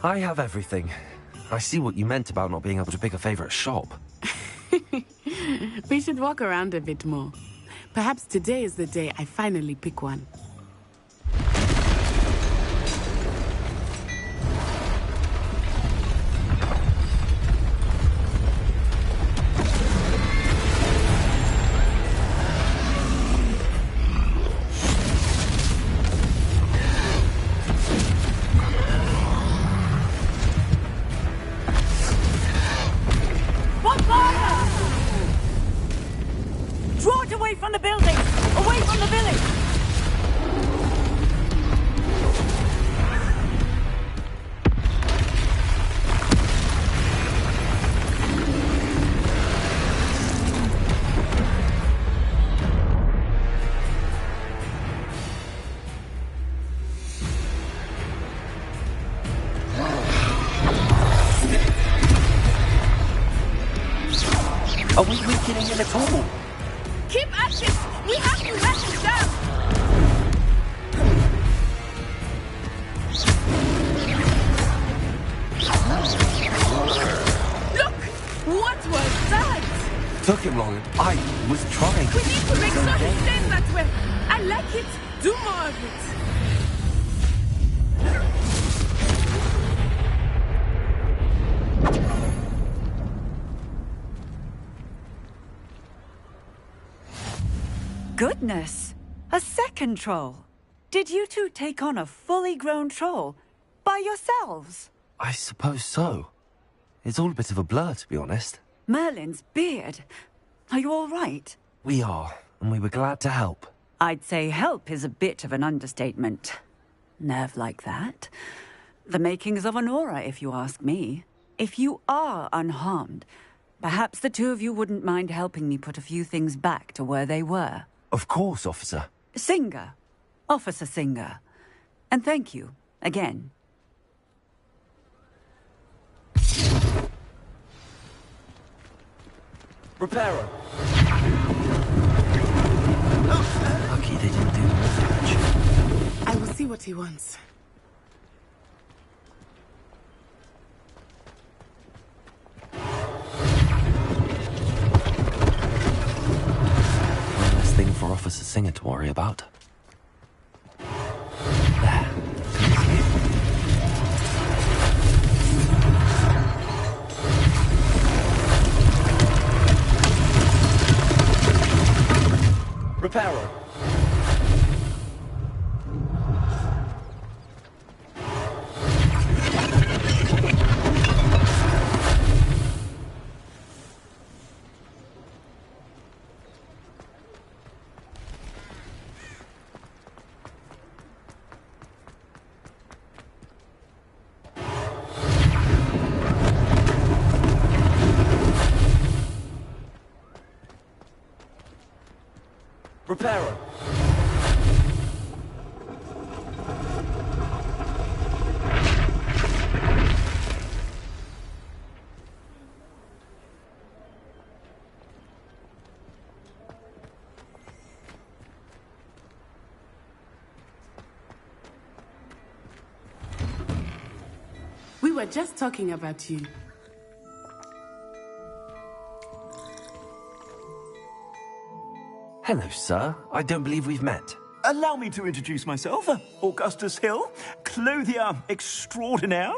I have everything. I see what you meant about not being able to pick a favorite shop. We should walk around a bit more. Perhaps today is the day I finally pick one. Are we weakening him at all? Keep at it! We have to let him down! Look! What was that? Took him long. I was trying. We need to make sure he stays that way. I like it. Do more of it. Goodness! A second troll! Did you two take on a fully grown troll by yourselves? I suppose so. It's all a bit of a blur, to be honest. Merlin's beard. Are you all right? We are, and we were glad to help. I'd say help is a bit of an understatement. Nerve like that. The makings of an aura, if you ask me. If you are unharmed, perhaps the two of you wouldn't mind helping me put a few things back to where they were. Of course, officer. Singer. Officer Singer. And thank you, again. Repairer. Lucky they didn't do the damage. I will see what he wants. One less thing for Officer Singer to worry about. There. Repairer. Repairer. We were just talking about you. Hello, sir. I don't believe we've met. Allow me to introduce myself, Augustus Hill, clothier extraordinaire.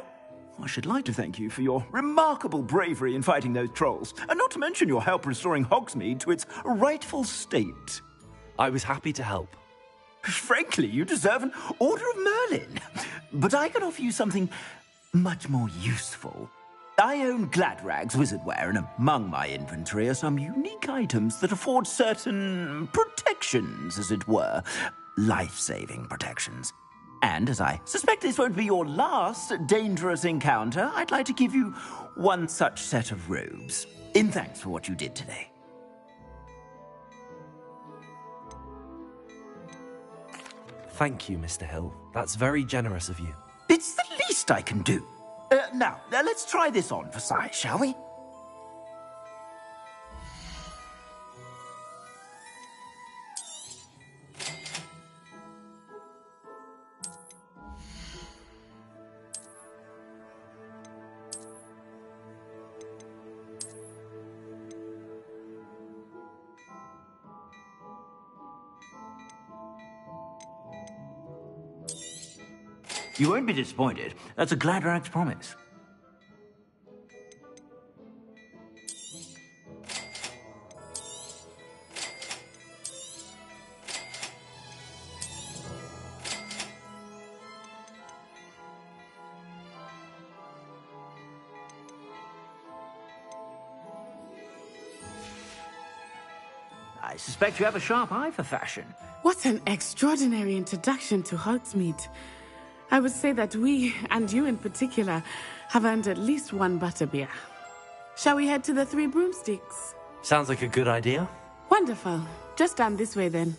I should like to thank you for your remarkable bravery in fighting those trolls, and not to mention your help restoring Hogsmeade to its rightful state. I was happy to help. Frankly, you deserve an Order of Merlin. But I can offer you something much more useful. I own Gladrag's wizardware, and among my inventory are some unique items that afford certain protections, as it were. Life-saving protections. And as I suspect this won't be your last dangerous encounter, I'd like to give you one such set of robes, in thanks for what you did today. Thank you, Mr. Hill. That's very generous of you. It's the least I can do. Now, let's try this on for size, shall we? You won't be disappointed. That's a Gladrag's promise. I suspect you have a sharp eye for fashion. What an extraordinary introduction to Hogsmeade. I would say that we, and you in particular, have earned at least one butterbeer. Shall we head to the Three Broomsticks? Sounds like a good idea. Wonderful. Just down this way then.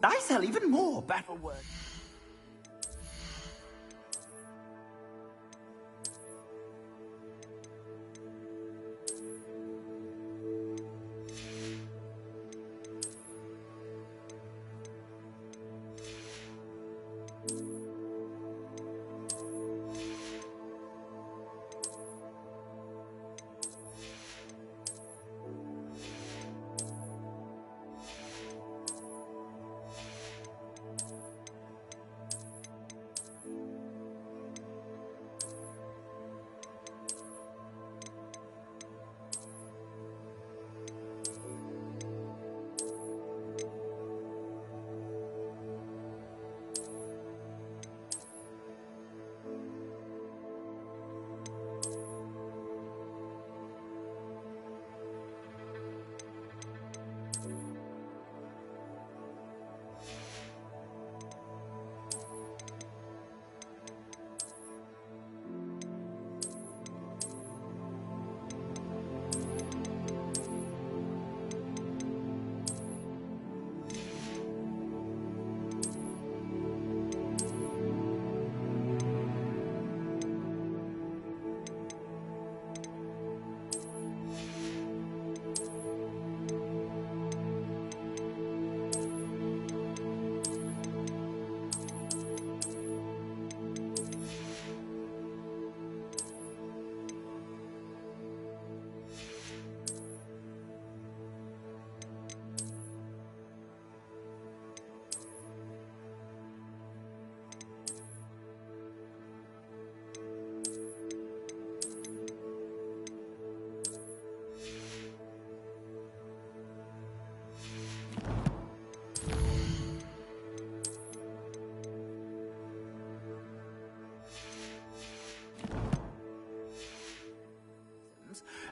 I sell even more battle words.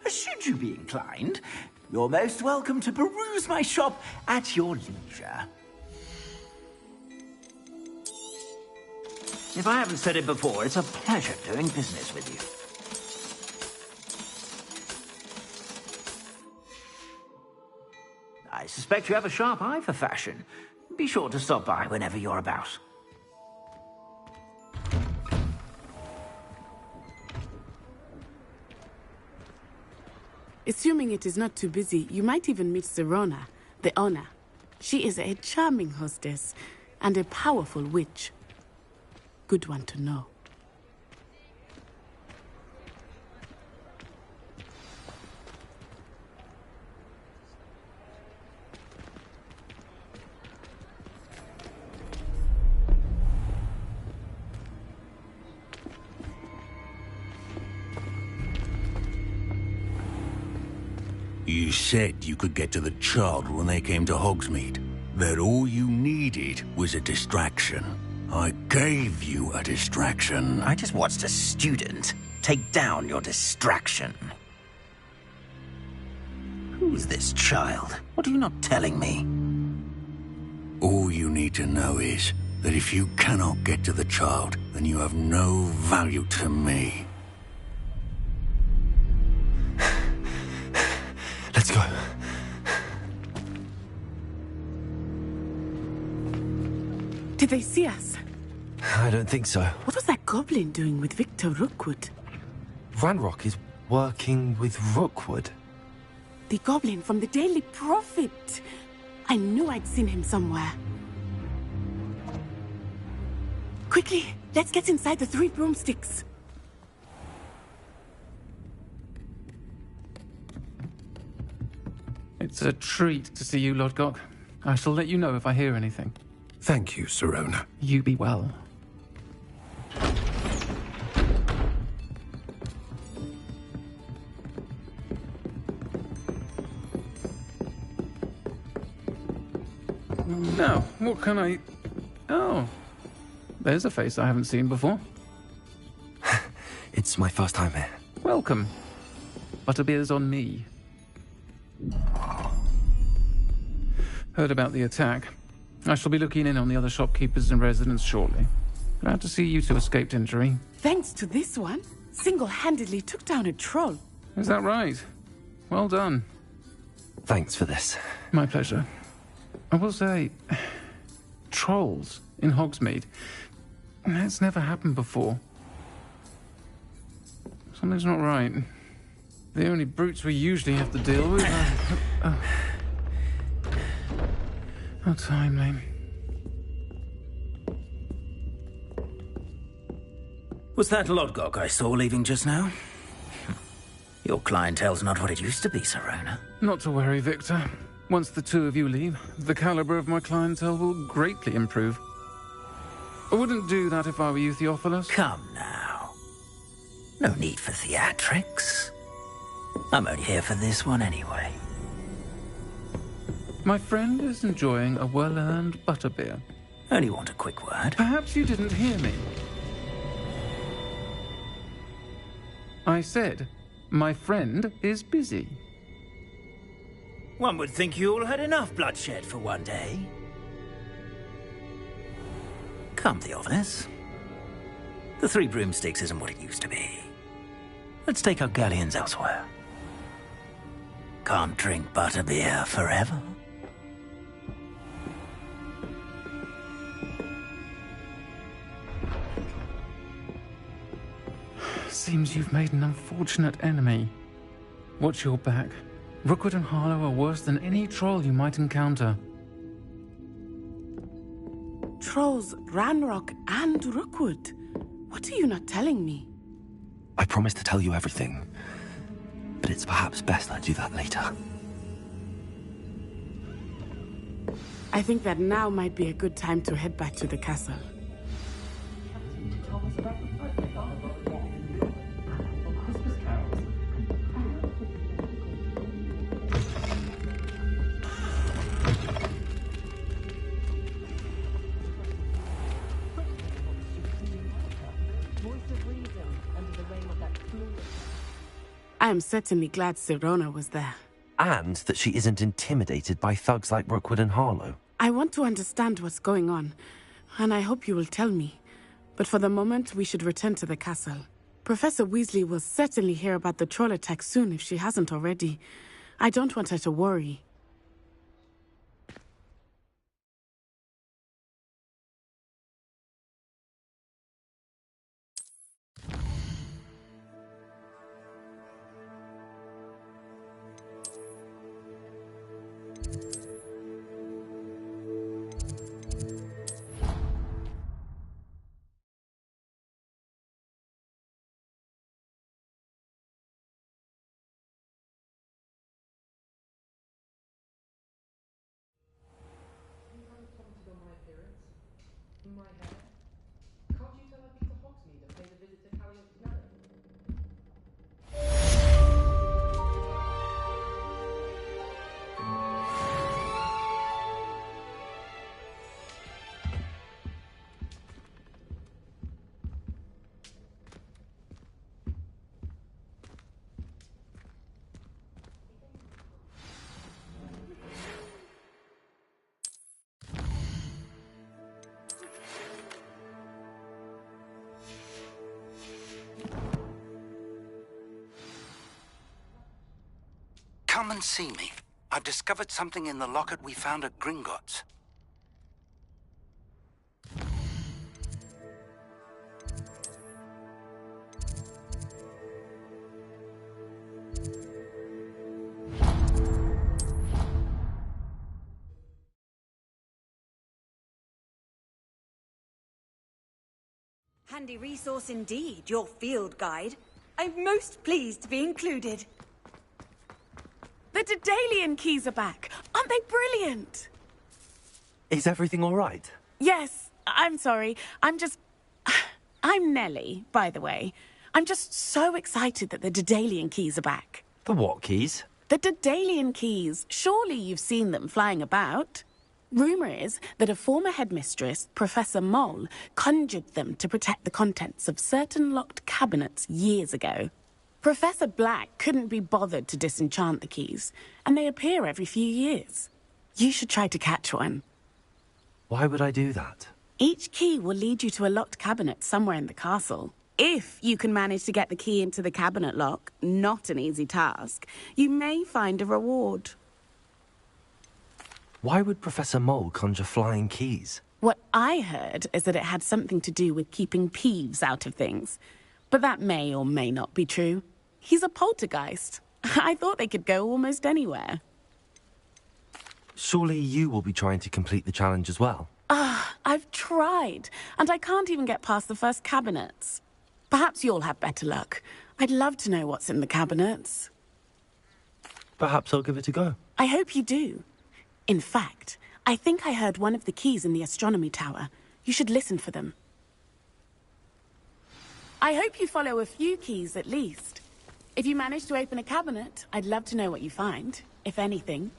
Should you be inclined, you're most welcome to peruse my shop at your leisure. If I haven't said it before, it's a pleasure doing business with you. I suspect you have a sharp eye for fashion. Be sure to stop by whenever you're about. Assuming it is not too busy, you might even meet Serona, the owner. She is a charming hostess and a powerful witch. Good one to know. You said you could get to the child when they came to Hogsmeade. That all you needed was a distraction. I gave you a distraction. I just watched a student take down your distraction. Who's this child? What are you not telling me? All you need to know is that if you cannot get to the child, then you have no value to me. Let's go. Did they see us? I don't think so. What was that goblin doing with Victor Rookwood? Ranrock is working with Rookwood. The goblin from the Daily Prophet. I knew I'd seen him somewhere. Quickly, let's get inside the Three Broomsticks. It's a treat to see you, Lodgok. I shall let you know if I hear anything. Thank you, Sirona. You be well. Now, what can I... Oh, there's a face I haven't seen before. It's my first time here. Welcome. Butterbeer's on me. Heard about the attack. I shall be looking in on the other shopkeepers and residents shortly. Glad to see you two escaped injury. Thanks to this one, single-handedly took down a troll. Is that right? Well done. Thanks for this. My pleasure. I will say, trolls in Hogsmeade. That's never happened before. Something's not right. The only brutes we usually have to deal with are... How timely. Was that Lodgok I saw leaving just now? Your clientele's not what it used to be, Sirona. Not to worry, Victor. Once the two of you leave, the caliber of my clientele will greatly improve. I wouldn't do that if I were you, Theophilus. Come now. No need for theatrics. I'm only here for this one anyway. My friend is enjoying a well-earned butterbeer. Only want a quick word. Perhaps you didn't hear me. I said, my friend is busy. One would think you all had enough bloodshed for one day. Come, Theophilus. The Three Broomsticks isn't what it used to be. Let's take our galleons elsewhere. Can't drink butterbeer forever. Seems you've made an unfortunate enemy. Watch your back. Rookwood and Harlow are worse than any troll you might encounter. Trolls, Ranrock, and Rookwood. What are you not telling me? I promised to tell you everything, but it's perhaps best I do that later. I think that now might be a good time to head back to the castle. I am certainly glad Sirona was there. And that she isn't intimidated by thugs like Rookwood and Harlow. I want to understand what's going on, and I hope you will tell me. But for the moment, we should return to the castle. Professor Weasley will certainly hear about the troll attack soon if she hasn't already. I don't want her to worry. Come and see me. I've discovered something in the locket we found at Gringotts. Handy resource indeed, your field guide. I'm most pleased to be included. The Daedalian keys are back. Aren't they brilliant? Is everything all right? Yes, I'm sorry. I'm Nellie, by the way. I'm just so excited that the Daedalian keys are back. The what keys? The Daedalian keys. Surely you've seen them flying about. Rumour is that a former headmistress, Professor Mole, conjured them to protect the contents of certain locked cabinets years ago. Professor Black couldn't be bothered to disenchant the keys, and they appear every few years. You should try to catch one. Why would I do that? Each key will lead you to a locked cabinet somewhere in the castle. If you can manage to get the key into the cabinet lock, not an easy task, you may find a reward. Why would Professor Mole conjure flying keys? What I heard is that it had something to do with keeping Peeves out of things. But that may or may not be true. He's a poltergeist. I thought they could go almost anywhere. Surely you will be trying to complete the challenge as well? I've tried, and I can't even get past the first cabinets. Perhaps you'll have better luck. I'd love to know what's in the cabinets. Perhaps I'll give it a go. I hope you do. In fact, I think I heard one of the keys in the astronomy tower. You should listen for them. I hope you follow a few keys at least. If you manage to open a cabinet, I'd love to know what you find, if anything.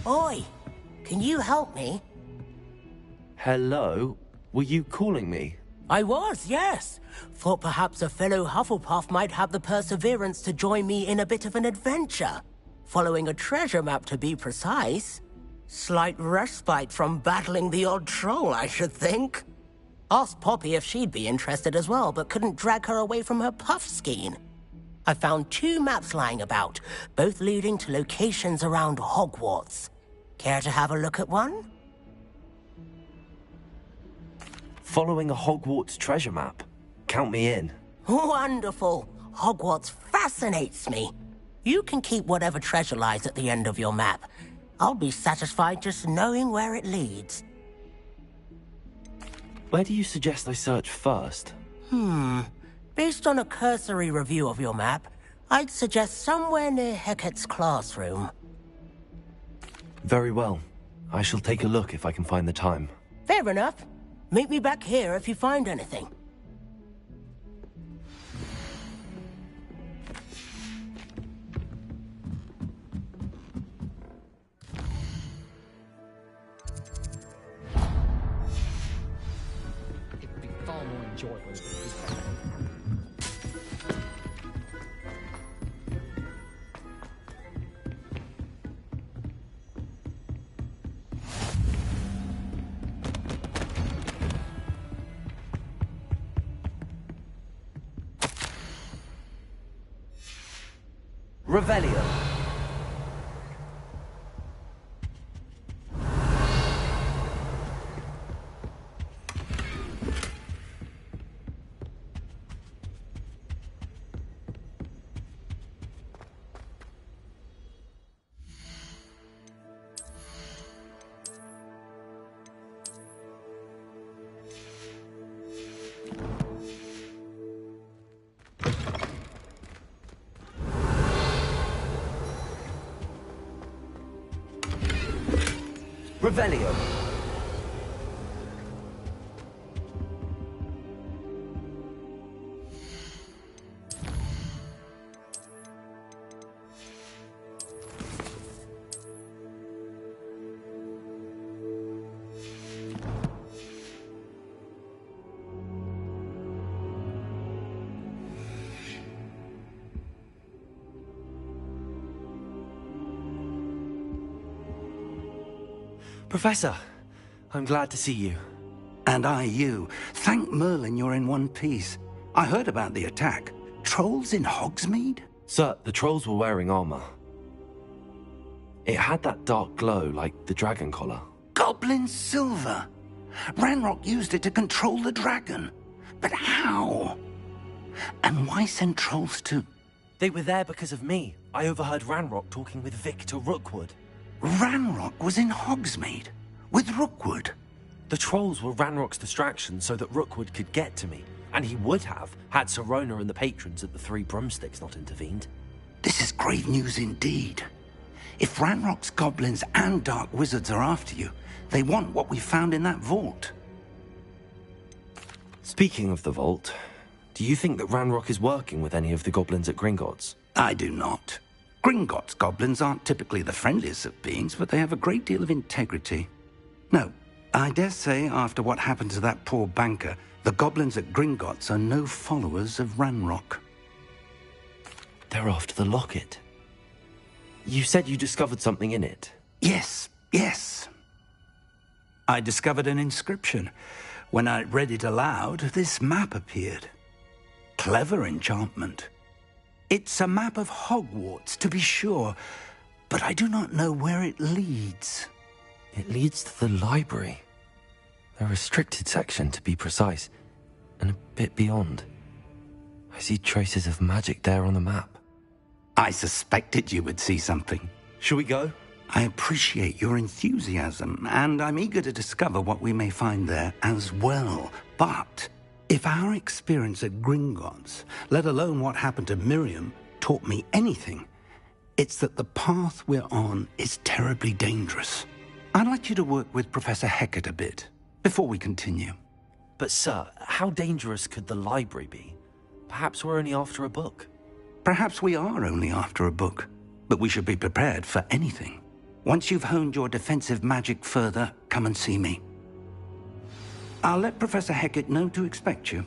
Oi, can you help me? Hello? Were you calling me? I was, yes. Thought perhaps a fellow Hufflepuff might have the perseverance to join me in a bit of an adventure. Following a treasure map, to be precise. Slight respite from battling the odd troll, I should think. Asked Poppy if she'd be interested as well, but couldn't drag her away from her puff skein. I found 2 maps lying about, both leading to locations around Hogwarts. Care to have a look at one? Following a Hogwarts treasure map. Count me in. Wonderful. Hogwarts fascinates me. You can keep whatever treasure lies at the end of your map. I'll be satisfied just knowing where it leads. Where do you suggest I search first? Based on a cursory review of your map, I'd suggest somewhere near Hecat's classroom. Very well. I shall take a look if I can find the time. Fair enough. Meet me back here if you find anything. It'd be far more enjoyable if it was better. Revelio. Revelio. Professor, I'm glad to see you. And I you. Thank Merlin you're in one piece. I heard about the attack. Trolls in Hogsmeade? Sir, the trolls were wearing armor. It had that dark glow like the dragon collar. Goblin silver! Ranrock used it to control the dragon. But how? And why send trolls to... They were there because of me. I overheard Ranrock talking with Victor Rookwood. Ranrock was in Hogsmeade with Rookwood. The trolls were Ranrock's distraction so that Rookwood could get to me. And he would have, had Sirona and the patrons at the Three Broomsticks not intervened. This is grave news indeed. If Ranrock's goblins and dark wizards are after you, they want what we found in that vault. Speaking of the vault, do you think that Ranrock is working with any of the goblins at Gringotts? I do not. Gringotts goblins aren't typically the friendliest of beings, but they have a great deal of integrity. No, I dare say after what happened to that poor banker, the goblins at Gringotts are no followers of Ranrock. They're after the locket. You said you discovered something in it. Yes. I discovered an inscription. When I read it aloud, this map appeared. Clever enchantment. It's a map of Hogwarts, to be sure, but I do not know where it leads. It leads to the library. A restricted section, to be precise, and a bit beyond. I see traces of magic there on the map. I suspected you would see something. Shall we go? I appreciate your enthusiasm, and I'm eager to discover what we may find there as well. But if our experience at Gringotts, let alone what happened to Miriam, taught me anything, it's that the path we're on is terribly dangerous. I'd like you to work with Professor Hecat a bit before we continue. But sir, how dangerous could the library be? Perhaps we're only after a book. Perhaps we are only after a book, but we should be prepared for anything. Once you've honed your defensive magic further, come and see me. I'll let Professor Hecat know to expect you.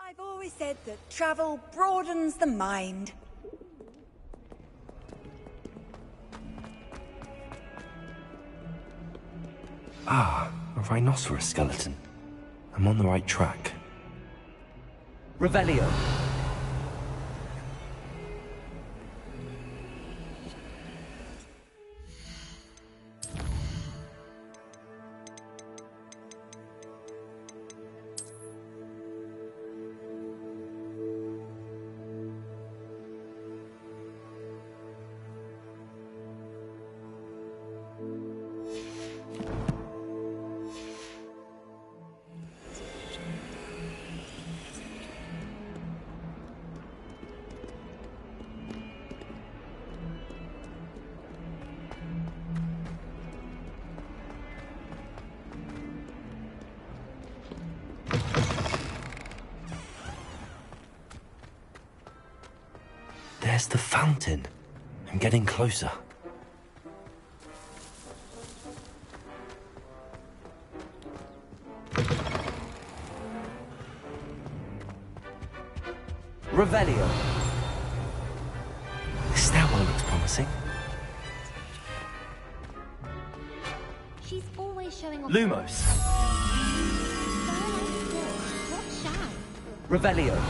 I've always said that travel broadens the mind. Ah, a rhinoceros skeleton. I'm on the right track. Revelio. There's the fountain. I'm getting closer. Revelio. The stairwell looks promising. She's always showing off. Lumos. What shag? Revelio.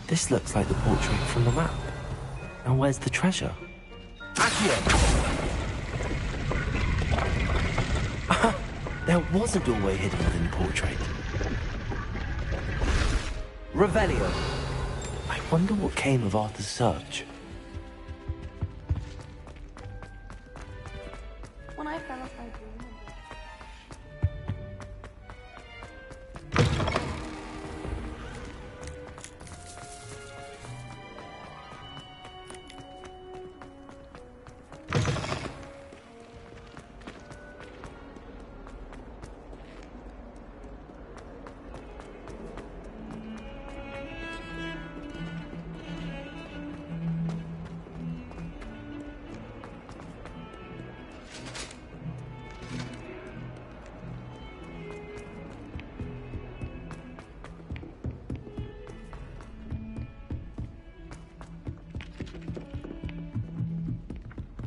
This looks like the portrait from the map. Now where's the treasure? Accio. There was a doorway hidden within the portrait. Revelio. I wonder what came of Arthur's search. When I fell off my dream.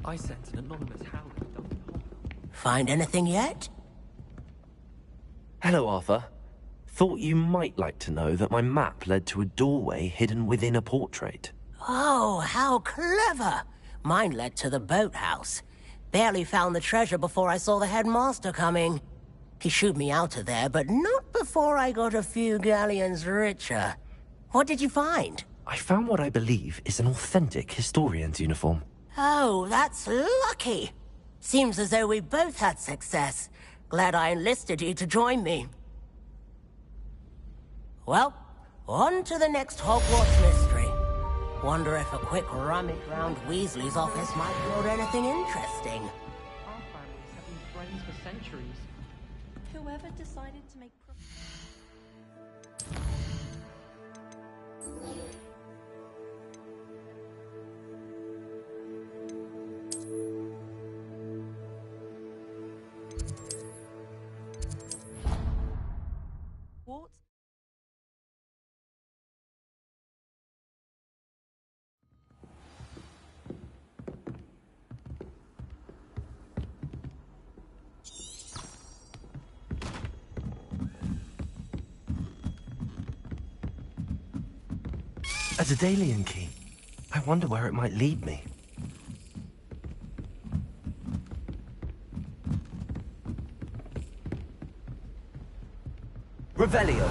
I sent an anonymous howler. Find anything yet? Hello, Arthur. Thought you might like to know that my map led to a doorway hidden within a portrait. Oh, how clever! Mine led to the boathouse. Barely found the treasure before I saw the headmaster coming. He shooed me out of there, but not before I got a few galleons richer. What did you find? I found what I believe is an authentic historian's uniform. Oh, that's lucky. Seems as though we both had success. Glad I enlisted you to join me. Well, on to the next Hogwarts mystery. Wonder if a quick rummage round Weasley's office might yield anything interesting. Our families have been friends for centuries. Whoever decided to make... What? A Daedalian key. I wonder where it might lead me. Revelio.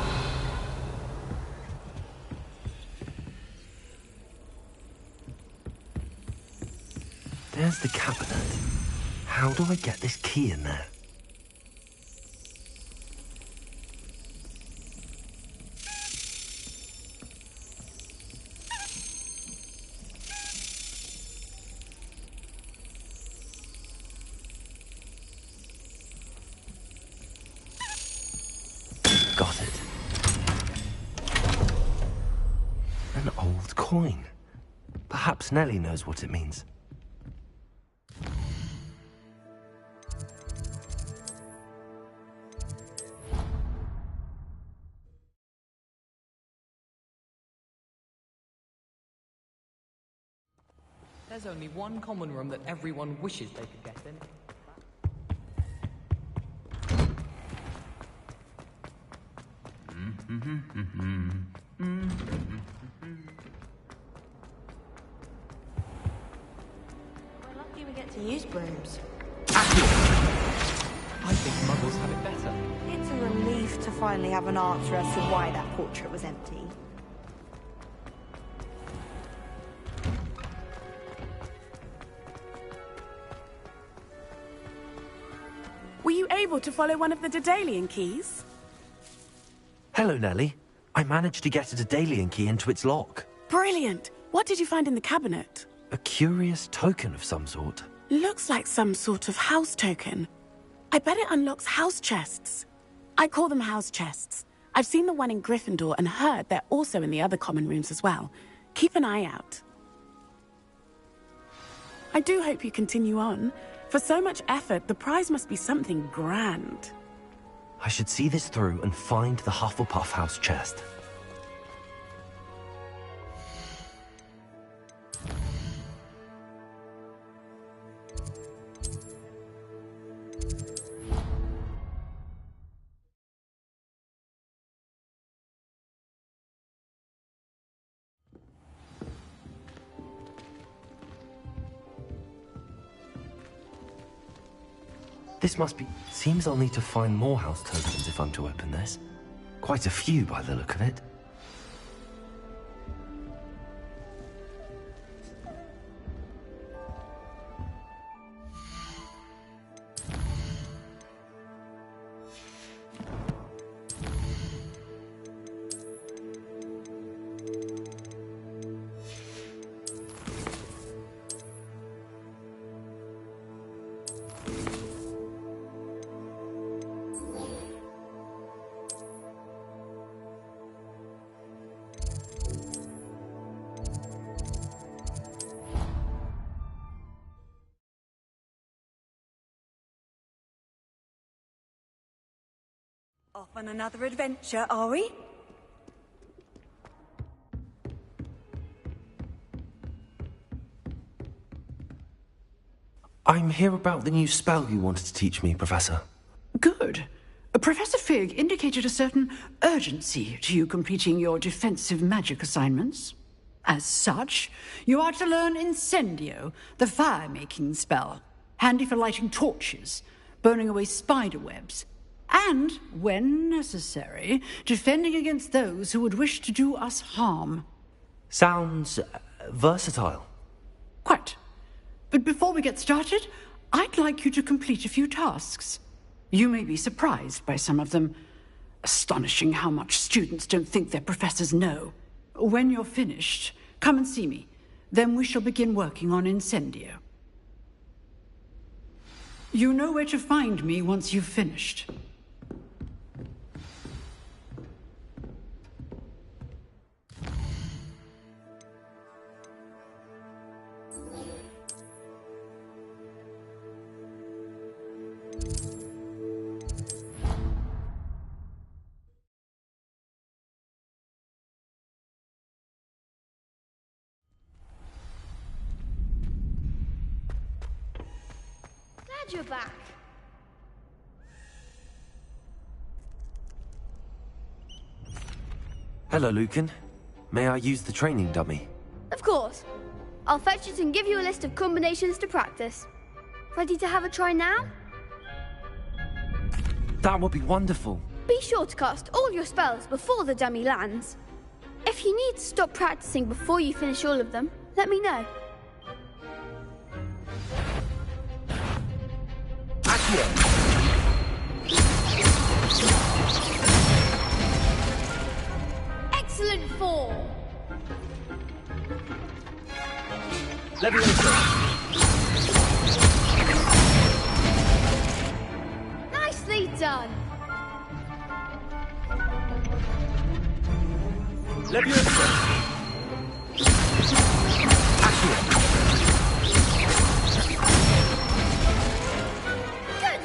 There's the cabinet. How do I get this key in there? Got it. An old coin. Perhaps Nellie knows what it means. There's only one common room that everyone wishes they could get in. We're lucky we get to use brooms. I think muggles have it better. It's a relief to finally have an answer as to why that portrait was empty. Were you able to follow one of the Daedalian keys? Hello, Nellie. I managed to get a Daedalian key into its lock. Brilliant! What did you find in the cabinet? A curious token of some sort. Looks like some sort of house token. I bet it unlocks house chests. I call them house chests. I've seen the one in Gryffindor and heard they're also in the other common rooms as well. Keep an eye out. I do hope you continue on. For so much effort, the prize must be something grand. I should see this through and find the Hufflepuff house chest. This must be... Seems I'll need to find more house tokens if I'm to open this. Quite a few by the look of it. Off on another adventure, are we? I'm here about the new spell you wanted to teach me, Professor. Good. Professor Fig indicated a certain urgency to you completing your defensive magic assignments. As such, you are to learn Incendio, the fire-making spell, handy for lighting torches, burning away spider webs, and, when necessary, defending against those who would wish to do us harm. Sounds versatile. Quite. But before we get started, I'd like you to complete a few tasks. You may be surprised by some of them. Astonishing how much students don't think their professors know. When you're finished, come and see me. Then we shall begin working on Incendio. You know where to find me once you've finished. Glad you're back. Hello, Lucan. May I use the training dummy? Of course. I'll fetch it and give you a list of combinations to practice. Ready to have a try now? That would be wonderful. Be sure to cast all your spells before the dummy lands. If you need to stop practicing before you finish all of them, let me know. Excellent form. Nicely done. Good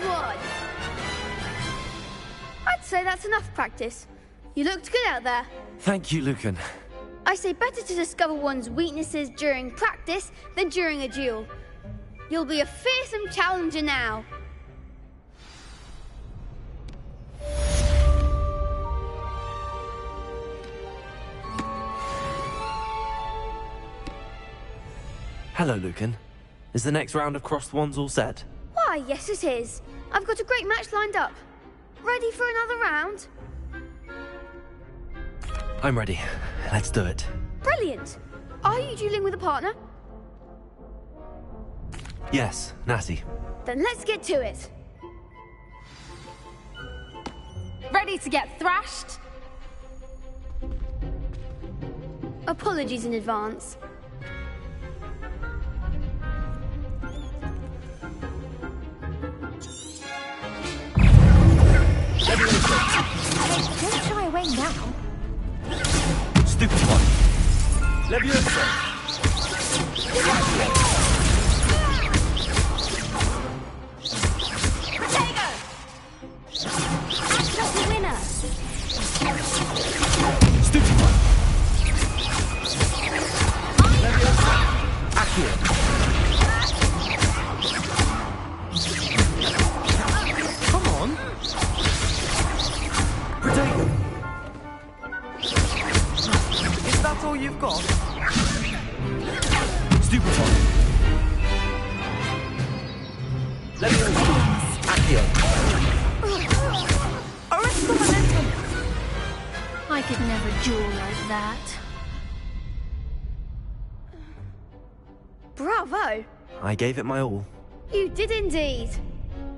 one. I'd say that's enough practice. You looked good out there. Thank you, Lucan. I say better to discover one's weaknesses during practice than during a duel. You'll be a fearsome challenger now. Hello, Lucan. Is the next round of crossed wands all set? Why, yes it is. I've got a great match lined up. Ready for another round? I'm ready. Let's do it. Brilliant. Are you dueling with a partner? Yes, Natty. Then let's get to it. Ready to get thrashed? Apologies in advance. Don't shy away now. Stupid one. Leviosa. Protego. That's the winner. Stupid one. Leviosa. Accio. Come on. Protego. Is that all you've got? Stupid one. Leviosa. Accio. Arrest the momentum. I could never duel like that. Bravo. I gave it my all. You did indeed.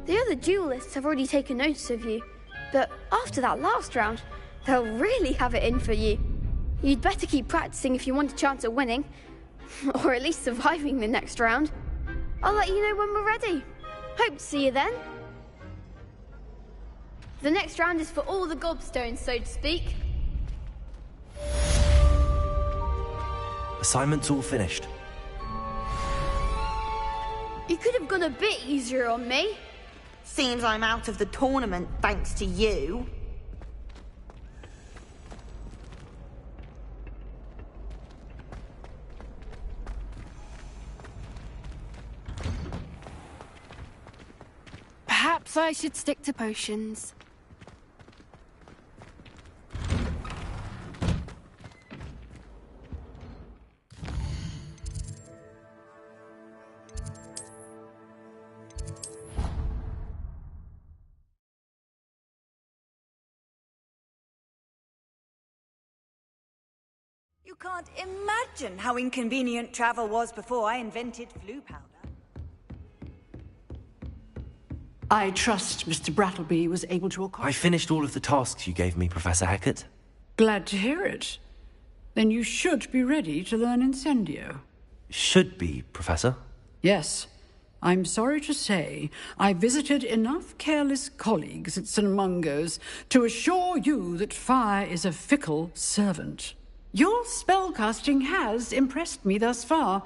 The other duelists have already taken notice of you, but after that last round, they'll really have it in for you. You'd better keep practicing if you want a chance at winning, or at least surviving the next round. I'll let you know when we're ready. Hope to see you then. The next round is for all the gobstones, so to speak. Assignment's all finished. You could have gone a bit easier on me. Seems I'm out of the tournament thanks to you. Perhaps I should stick to potions. You can't imagine how inconvenient travel was before I invented flu powder. I trust Mr. Brattleby was able to accomplish... I finished all of the tasks you gave me, Professor Hackett. Glad to hear it. Then you should be ready to learn Incendio. Should be, Professor. Yes. I'm sorry to say, I visited enough careless colleagues at St. Mungo's to assure you that fire is a fickle servant. Your spellcasting has impressed me thus far,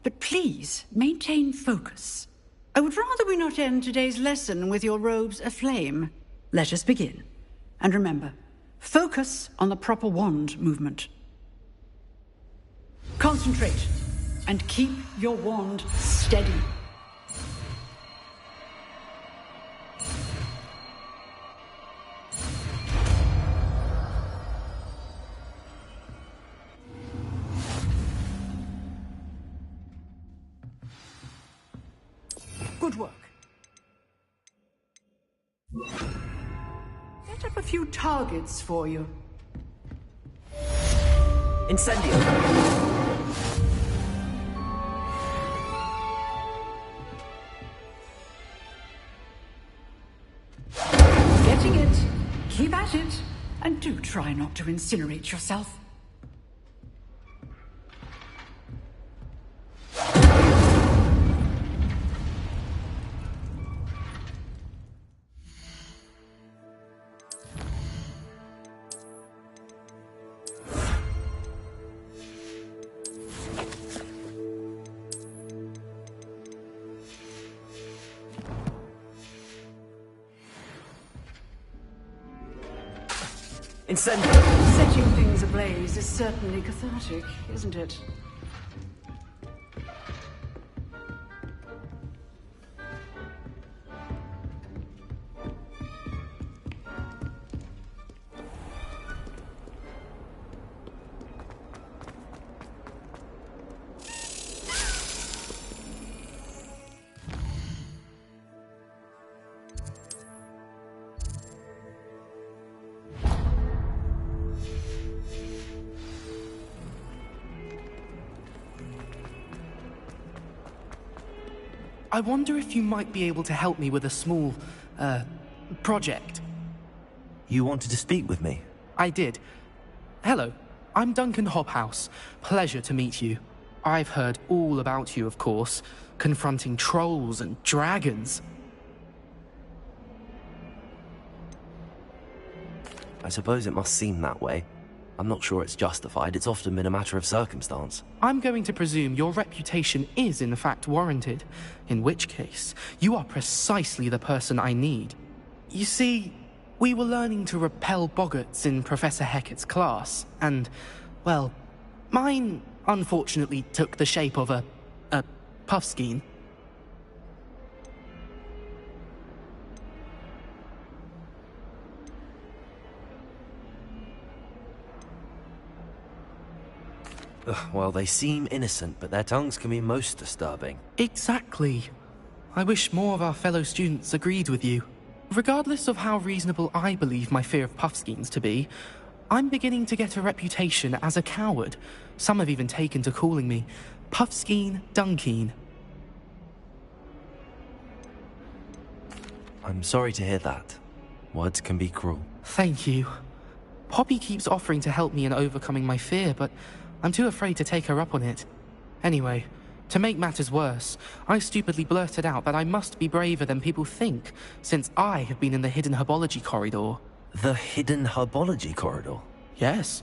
but please maintain focus. I would rather we not end today's lesson with your robes aflame. Let us begin. And remember, focus on the proper wand movement. Concentrate, and keep your wand steady. Good work. Set up a few targets for you. Incendio. Getting it. Keep at it. And do try not to incinerate yourself. Incendio. Setting things ablaze is certainly cathartic, isn't it? I wonder if you might be able to help me with a small, project. You wanted to speak with me? I did. Hello, I'm Duncan Hobhouse. Pleasure to meet you. I've heard all about you, of course, confronting trolls and dragons. I suppose it must seem that way. I'm not sure it's justified. It's often been a matter of circumstance. I'm going to presume your reputation is in fact warranted, in which case, you are precisely the person I need. You see, we were learning to repel boggarts in Professor Hackett's class, and, well, mine unfortunately took the shape of a puffskein. Well, they seem innocent, but their tongues can be most disturbing. Exactly. I wish more of our fellow students agreed with you. Regardless of how reasonable I believe my fear of puffskeins to be, I'm beginning to get a reputation as a coward. Some have even taken to calling me Puffskeen Dunkeen. I'm sorry to hear that. Words can be cruel. Thank you. Poppy keeps offering to help me in overcoming my fear, but I'm too afraid to take her up on it. Anyway, to make matters worse, I stupidly blurted out that I must be braver than people think, since I have been in the hidden herbology corridor. The hidden herbology corridor? Yes.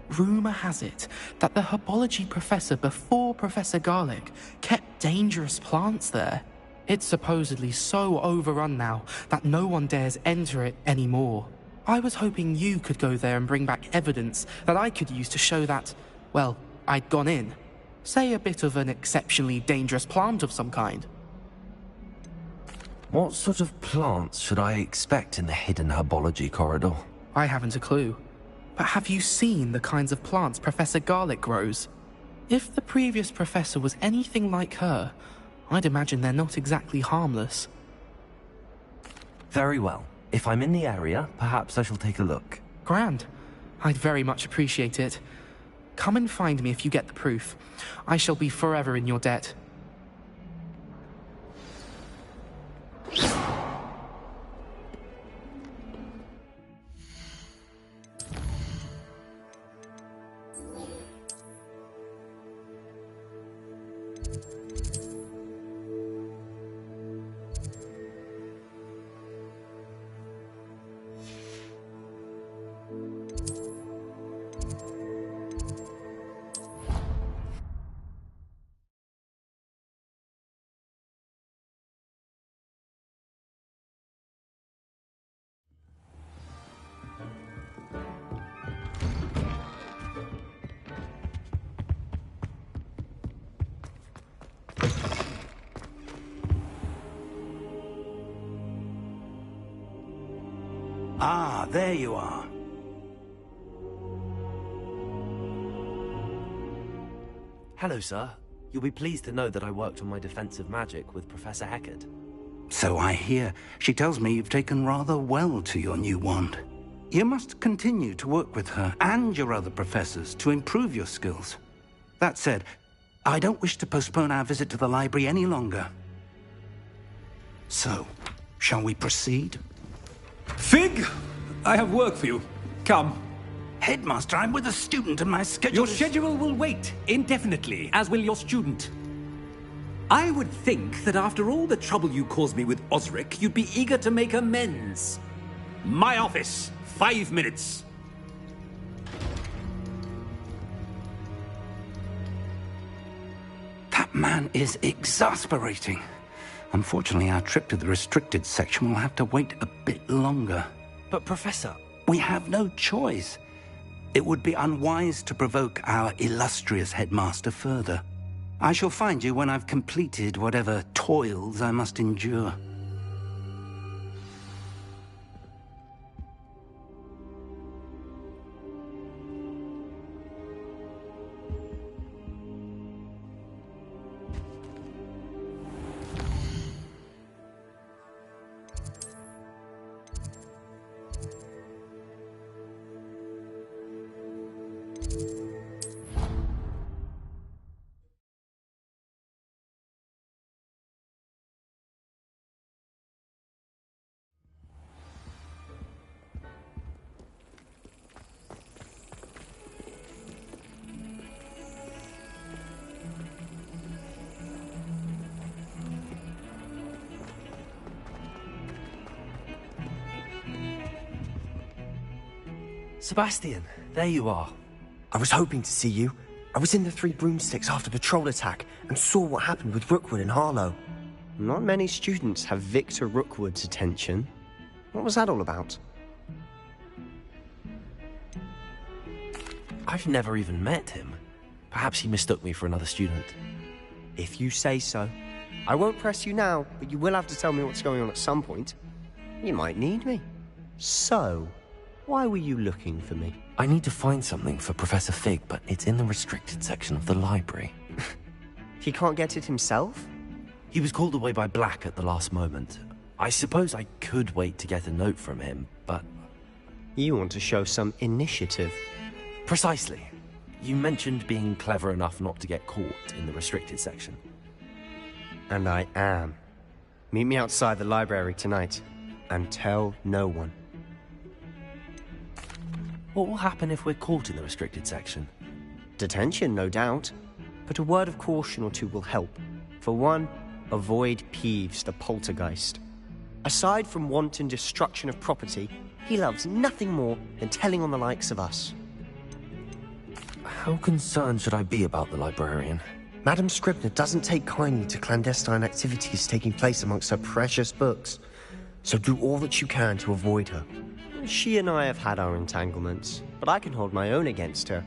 Rumour has it that the herbology professor before Professor Garlic kept dangerous plants there. It's supposedly so overrun now that no one dares enter it anymore. I was hoping you could go there and bring back evidence that I could use to show that, well, I'd gone in. Say a bit of an exceptionally dangerous plant of some kind. What sort of plants should I expect in the hidden herbology corridor? I haven't a clue. But have you seen the kinds of plants Professor Garlic grows? If the previous professor was anything like her, I'd imagine they're not exactly harmless. Very well. If I'm in the area, perhaps I shall take a look. Grand. I'd very much appreciate it. Come and find me if you get the proof. I shall be forever in your debt. Ah, there you are. Hello, sir. You'll be pleased to know that I worked on my defensive magic with Professor Heckard. So I hear. She tells me you've taken rather well to your new wand. You must continue to work with her and your other professors to improve your skills. That said, I don't wish to postpone our visit to the library any longer. So, shall we proceed? Fig, I have work for you. Come. Headmaster, I'm with a student and my schedule Your schedule will wait indefinitely, as will your student. I would think that after all the trouble you caused me with Osric, you'd be eager to make amends. My office, 5 minutes. That man is exasperating. Unfortunately, our trip to the restricted section will have to wait a bit longer. But, Professor... We have no choice. It would be unwise to provoke our illustrious headmaster further. I shall find you when I've completed whatever toils I must endure. Sebastian, there you are. I was hoping to see you. I was in the Three Broomsticks after the troll attack and saw what happened with Rookwood and Harlow. Not many students have Victor Rookwood's attention. What was that all about? I've never even met him. Perhaps he mistook me for another student. If you say so. I won't press you now, but you will have to tell me what's going on at some point. You might need me. So, why were you looking for me? I need to find something for Professor Fig, but it's in the restricted section of the library. He can't get it himself? He was called away by Black at the last moment. I suppose I could wait to get a note from him, but... You want to show some initiative. Precisely. You mentioned being clever enough not to get caught in the restricted section. And I am. Meet me outside the library tonight, and tell no one. What will happen if we're caught in the restricted section? Detention, no doubt. But a word of caution or two will help. For one, avoid Peeves, the poltergeist. Aside from wanton destruction of property, he loves nothing more than telling on the likes of us. How concerned should I be about the librarian? Madame Scribner doesn't take kindly to clandestine activities taking place amongst her precious books. So do all that you can to avoid her. She and I have had our entanglements, but I can hold my own against her.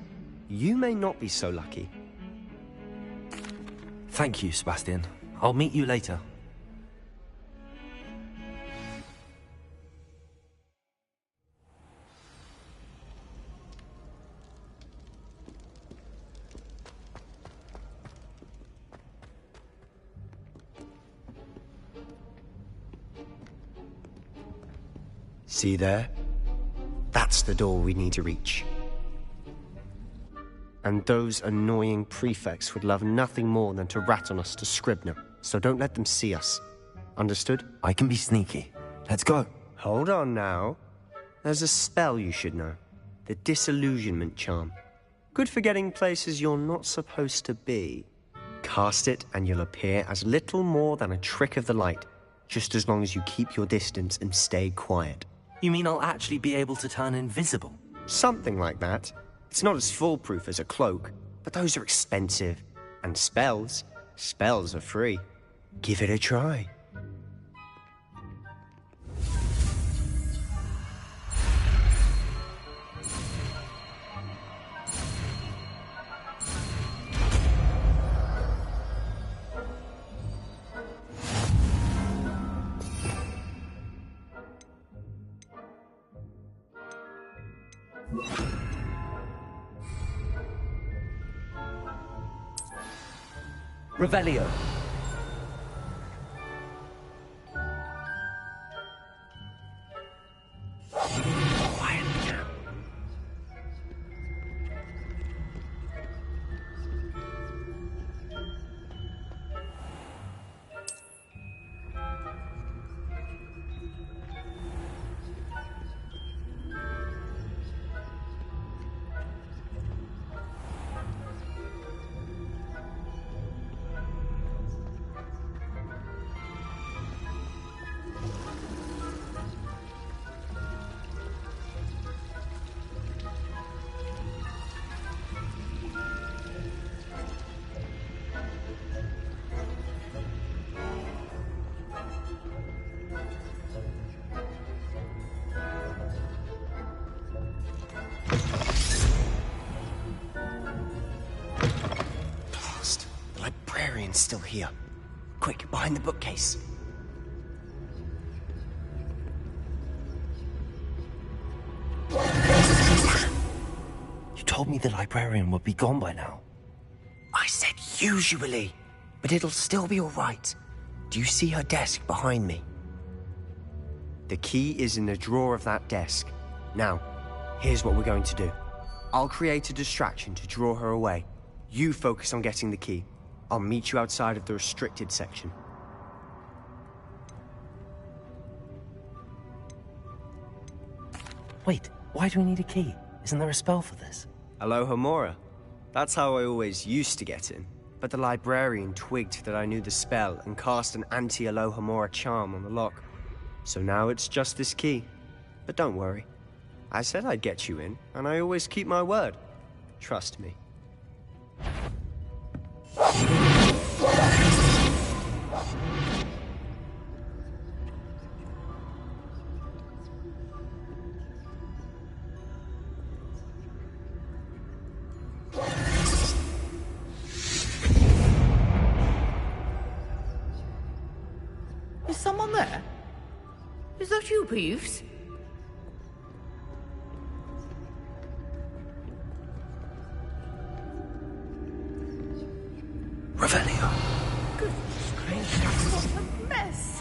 You may not be so lucky. Thank you, Sebastian. I'll meet you later. See there? That's the door we need to reach. And those annoying prefects would love nothing more than to rat on us to Scribner, so don't let them see us. Understood? I can be sneaky. Let's go. Hold on now. There's a spell you should know. The Disillusionment Charm. Good for getting places you're not supposed to be. Cast it and you'll appear as little more than a trick of the light, just as long as you keep your distance and stay quiet. You mean I'll actually be able to turn invisible? Something like that. It's not as foolproof as a cloak, but those are expensive. And spells are free. Give it a try. Revelio. Still here. Quick, behind the bookcase. You told me the librarian would be gone by now. I said usually, but it'll still be all right. Do you see her desk behind me? The key is in the drawer of that desk. Now, here's what we're going to do. I'll create a distraction to draw her away. You focus on getting the key. I'll meet you outside of the restricted section. Wait, why do we need a key? Isn't there a spell for this? Alohomora. That's how I always used to get in. But the librarian twigged that I knew the spell and cast an anti-Alohomora charm on the lock. So now it's just this key. But don't worry. I said I'd get you in, and I always keep my word. Trust me. Is someone there? Is that you, Peeves? Revelio. Goodness gracious, what a mess!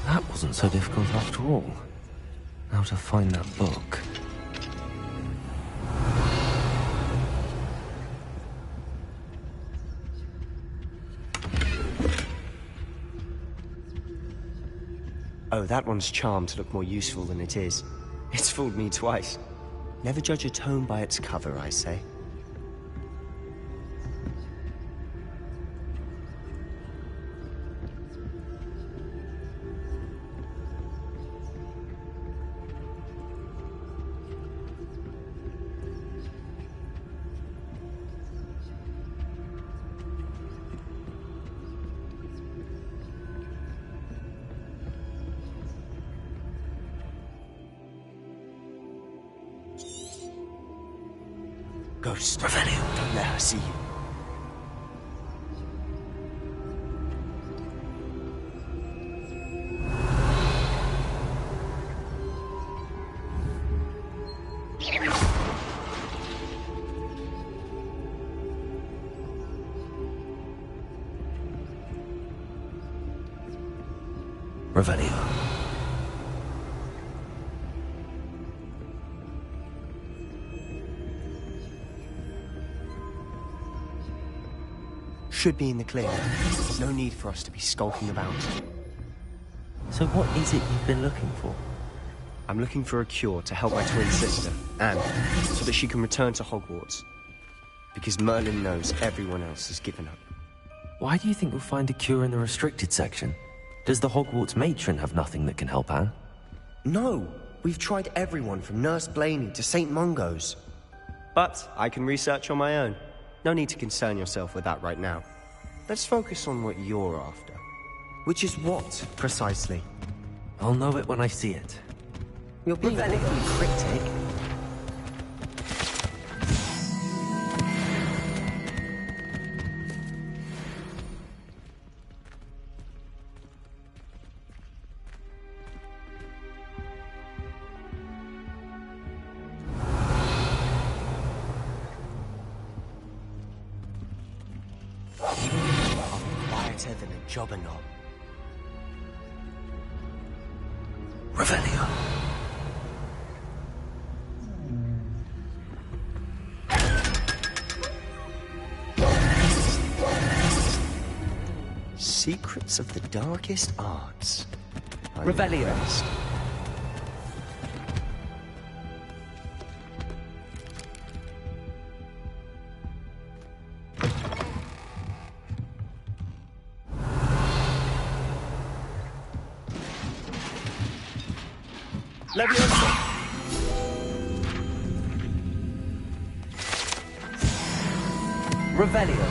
That wasn't so difficult after all. Now to find that book. Oh, that one's charmed to look more useful than it is. It's fooled me twice. Never judge a tome by its cover, I say. Ghost. Revelio. Don't let her see you. Revelio. Should be in the clear. No need for us to be skulking about. So what is it you've been looking for? I'm looking for a cure to help my twin sister, Anne, so that she can return to Hogwarts. Because Merlin knows everyone else has given up. Why do you think we'll find a cure in the restricted section? Does the Hogwarts matron have nothing that can help Anne? No! We've tried everyone from Nurse Blaney to St. Mungo's. But I can research on my own. No need to concern yourself with that right now. Let's focus on what you're after. Which is what, precisely? I'll know it when I see it. You're being awfully cryptic. Quieter than a jobberknob. Revelio. Secrets of the darkest arts. Revelio. Leviosa. Revelio.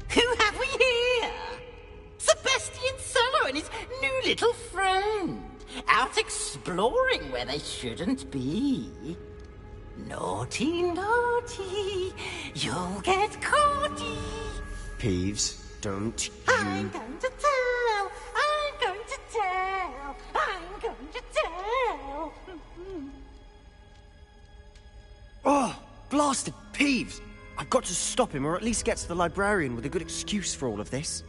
Who have we here? Sebastian Solo and his new little friend. Out exploring where they shouldn't be. Naughty, naughty. You'll get caughty. Peeves, don't you... I'm going to tell. I'm going to tell. I'm going to tell. Oh, blasted Peeves! I've got to stop him, or at least get to the librarian with a good excuse for all of this.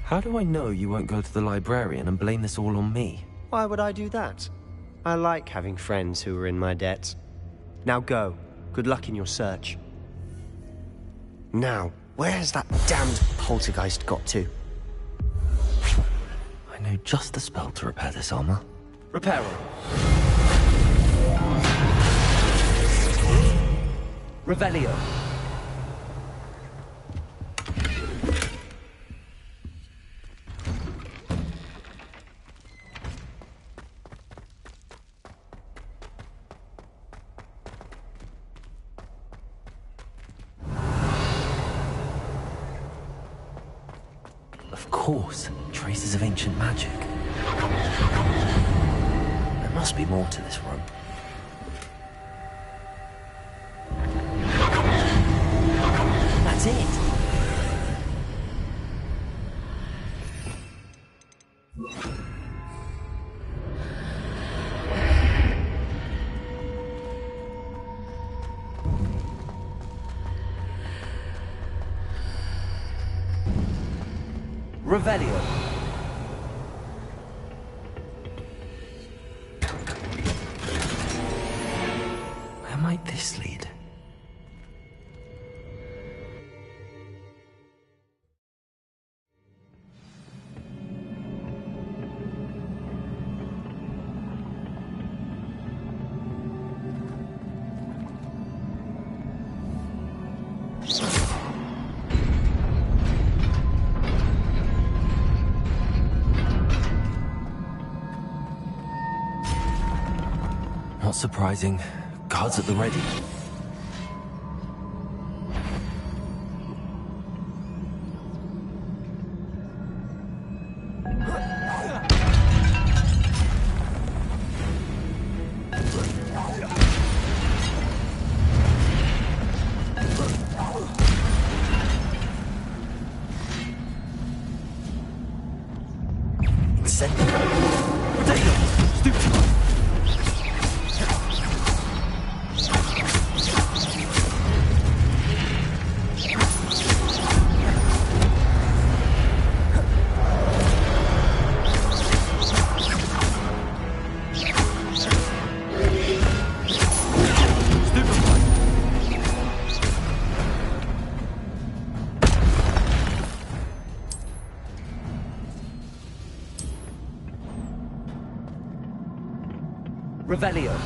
How do I know you won't go to the librarian and blame this all on me? Why would I do that? I like having friends who are in my debt. Now go. Good luck in your search. Now, where's that damned poltergeist got to? I know just the spell to repair this armor. Reparo. Revelio. Of course, traces of ancient magic. There must be more to this room. That's it! Revelio. Where might this lead? Not surprising. Guards at the ready. Revelio.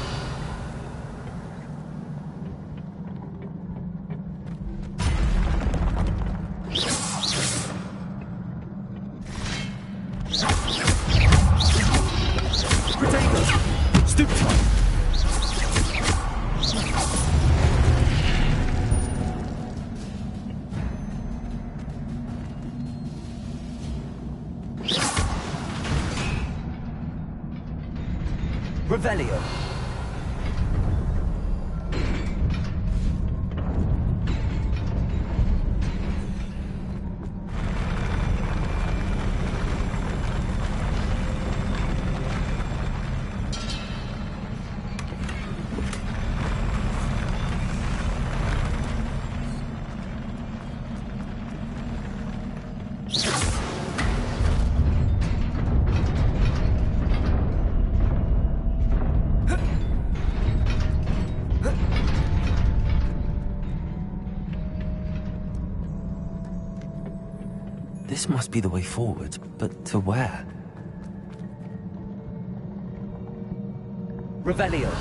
Revelio. This must be the way forward, but to where? Revelio.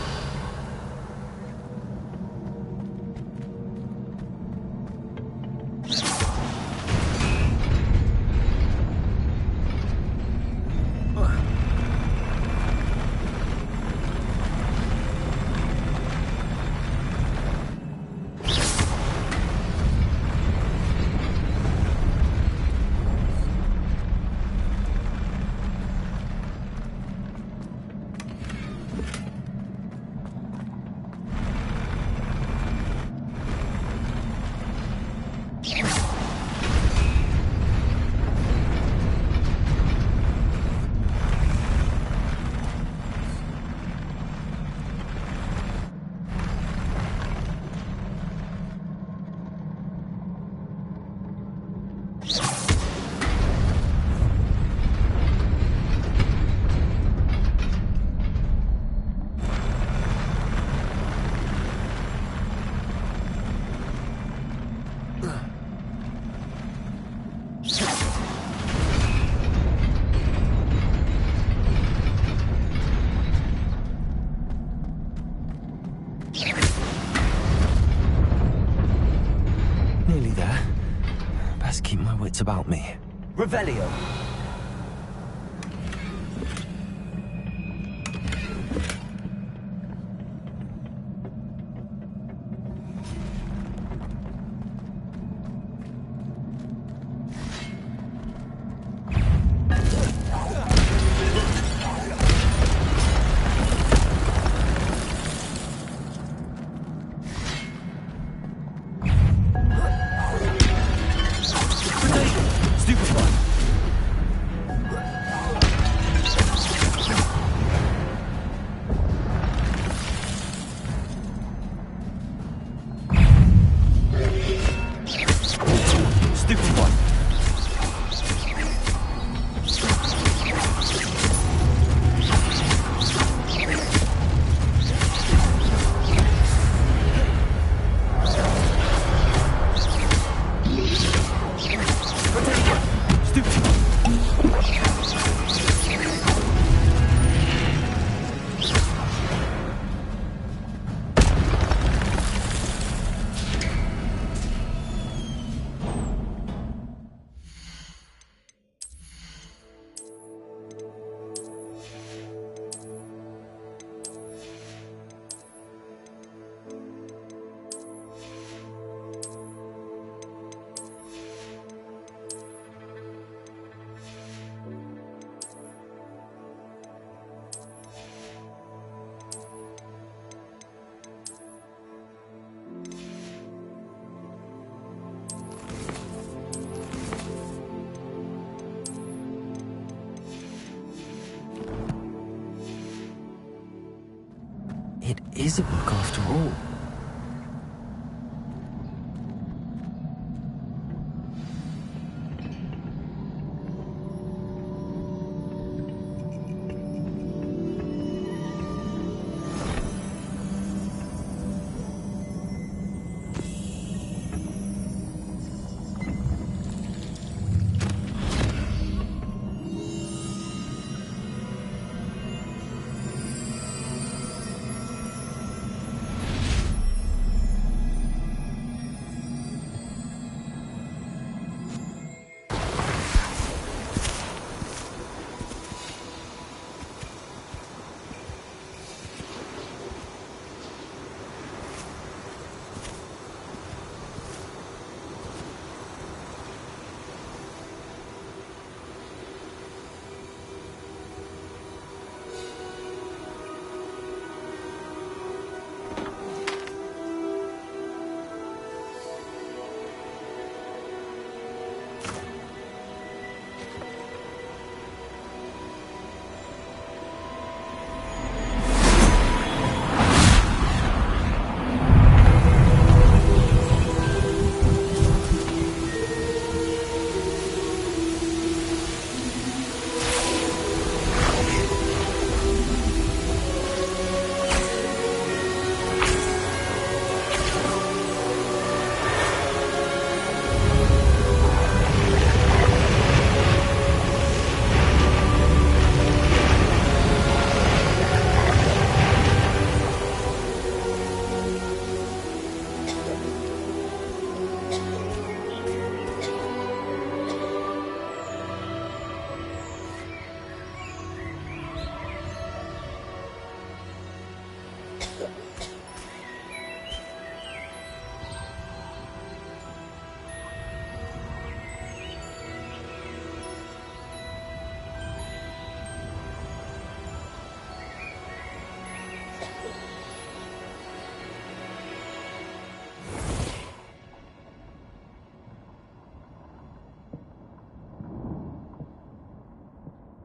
Nearly there. Best keep my wits about me. Revelio. is a book after all.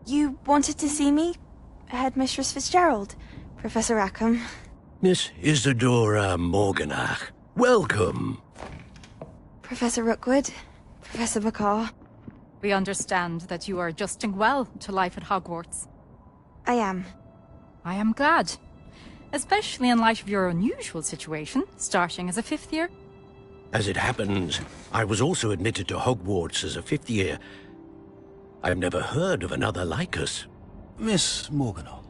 You wanted to see me? Headmistress Fitzgerald, Professor Rackham. Miss Isadora Morganach, welcome. Professor Rookwood, Professor Bakar. We understand that you are adjusting well to life at Hogwarts. I am. I am glad. Especially in light of your unusual situation, starting as a 5th year. As it happens, I was also admitted to Hogwarts as a 5th year. I've never heard of another like us. Miss Morganach,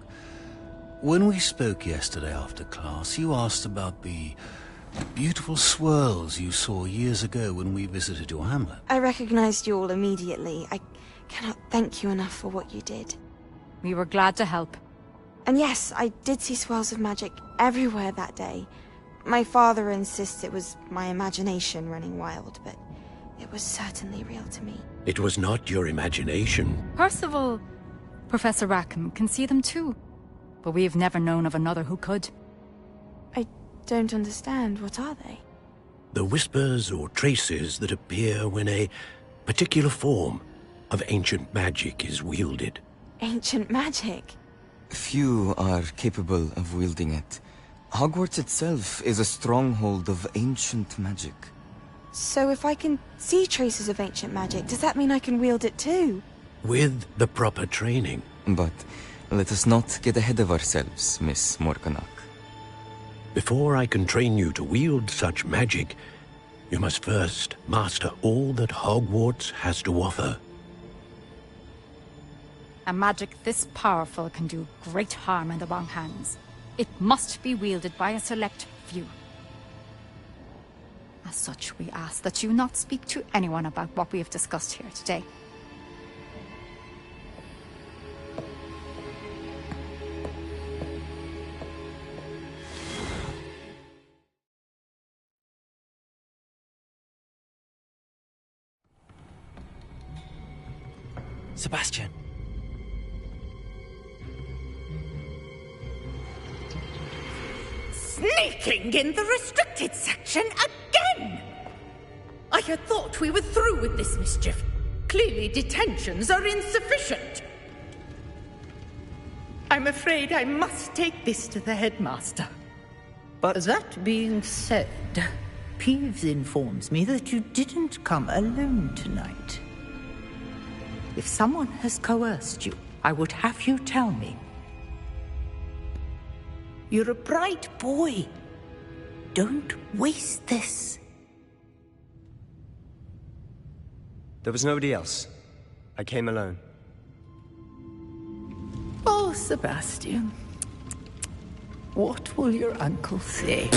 when we spoke yesterday after class, you asked about the beautiful swirls you saw years ago when we visited your hamlet. I recognized you all immediately. I cannot thank you enough for what you did. We were glad to help. And yes, I did see swirls of magic everywhere that day. My father insists it was my imagination running wild, but it was certainly real to me. It was not your imagination. Percival, Professor Rackham can see them too. But we have never known of another who could. I don't understand. What are they? The whispers or traces that appear when a particular form of ancient magic is wielded. Ancient magic? Few are capable of wielding it. Hogwarts itself is a stronghold of ancient magic. So if I can see traces of ancient magic, does that mean I can wield it too? With the proper training. But let us not get ahead of ourselves, Miss Morganach. Before I can train you to wield such magic, you must first master all that Hogwarts has to offer. A magic this powerful can do great harm in the wrong hands. It must be wielded by a select few. As such, we ask that you not speak to anyone about what we have discussed here today. Sebastian. Sneaking in the restricted section again! I had thought we were through with this mischief. Clearly detentions are insufficient. I'm afraid I must take this to the headmaster. But that being said, Peeves informs me that you didn't come alone tonight. If someone has coerced you, I would have you tell me. You're a bright boy. Don't waste this. there was nobody else. I came alone. Oh, Sebastian. What will your uncle say?